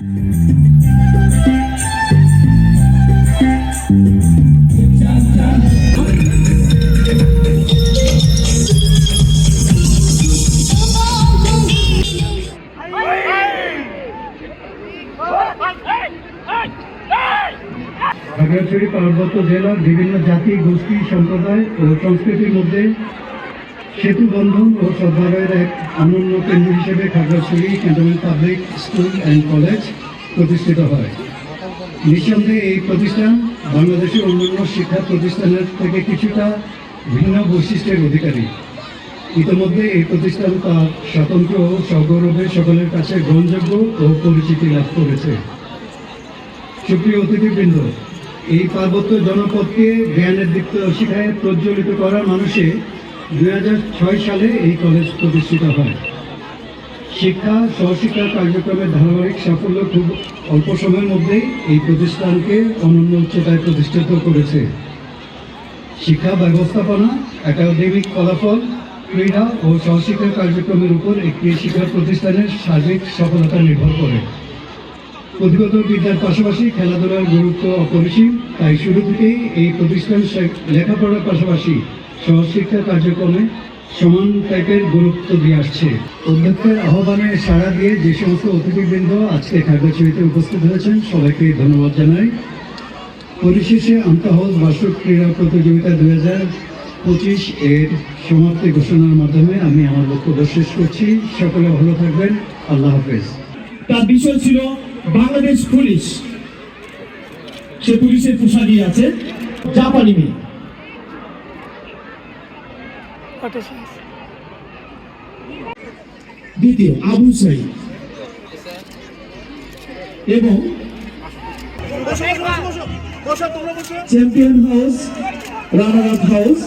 খাগড়াছড়ি পার্বত্য জেলার বিভিন্ন জাতি, গোষ্ঠী, সম্প্রদায় ও সংস্কৃতির মধ্যে সেতু বন্ধন ও সদ্ভাবের এক অনন্য কেন্দ্র হিসেবে Khagrachari Cantonment Public School and College প্রতিষ্ঠিত হয়। নিঃসন্দেহে এই প্রতিষ্ঠান বাংলাদেশের অন্যান্য শিক্ষা প্রতিষ্ঠানের থেকে কিছুটা ভিন্ন বৈশিষ্ট্যের অধিকারী। ইতিমধ্যে এই প্রতিষ্ঠান তার স্বতন্ত্র ও সগৌরবে সকলের কাছে গ্রহণযোগ্য ও পরিচিতি লাভ করেছে। সুপ্রিয় অতিথিবৃন্দ, এই পার্বত্য জনপদকে জ্ঞানের দীপ্ত শিখায় প্রজ্বলিত করার মানুষে 2006 সালে এই কলেজ প্রতিষ্ঠিত হয়। শিক্ষা সহশিক্ষা কার্যক্রমের ধারাবাহিক সাফল্য খুব অল্প সময়ের মধ্যেই এই প্রতিষ্ঠানকে অনন্য উচ্চতায় প্রতিষ্ঠিত করেছে। শিক্ষা ব্যবস্থাপনা, একাডেমিক ফলাফল, ক্রীড়া ও সহশিক্ষা কার্যক্রমের উপর একটি শিক্ষা প্রতিষ্ঠানের সার্বিক সফলতা নির্ভর করে। পুঁথিগত বিদ্যার পাশাপাশি খেলাধুলার গুরুত্ব অপরিসীম, তাই শুরু থেকেই এই প্রতিষ্ঠান লেখাপড়ার পাশাপাশি সহশিক্ষা কার্যক্রমে সমান টাইপের গুরুত্ব দিয়ে আসছে। অধ্যক্ষের আহ্বানে সাড়া দিয়ে যে সমস্ত অতিথিবৃন্দ আজকে খাগড়াছড়িতে উপস্থিত হয়েছেন, সবাইকে ধন্যবাদ জানাই। পরিশেষে আন্তঃহাউস বার্ষিক ক্রীড়া প্রতিযোগিতা 2025 এর সমাপ্তি ঘোষণার মাধ্যমে আমি আমার বক্তব্য শেষ করছি। সকলে ভালো থাকবেন। আল্লাহ হাফেজ। তার বিষয় ছিল বাংলাদেশ পুলিশ। সে পুলিশের পোশাকই আছে, জাপানি মেয়ে। দ্বিতীয় আবু সাইদ এবং champion house, runner up house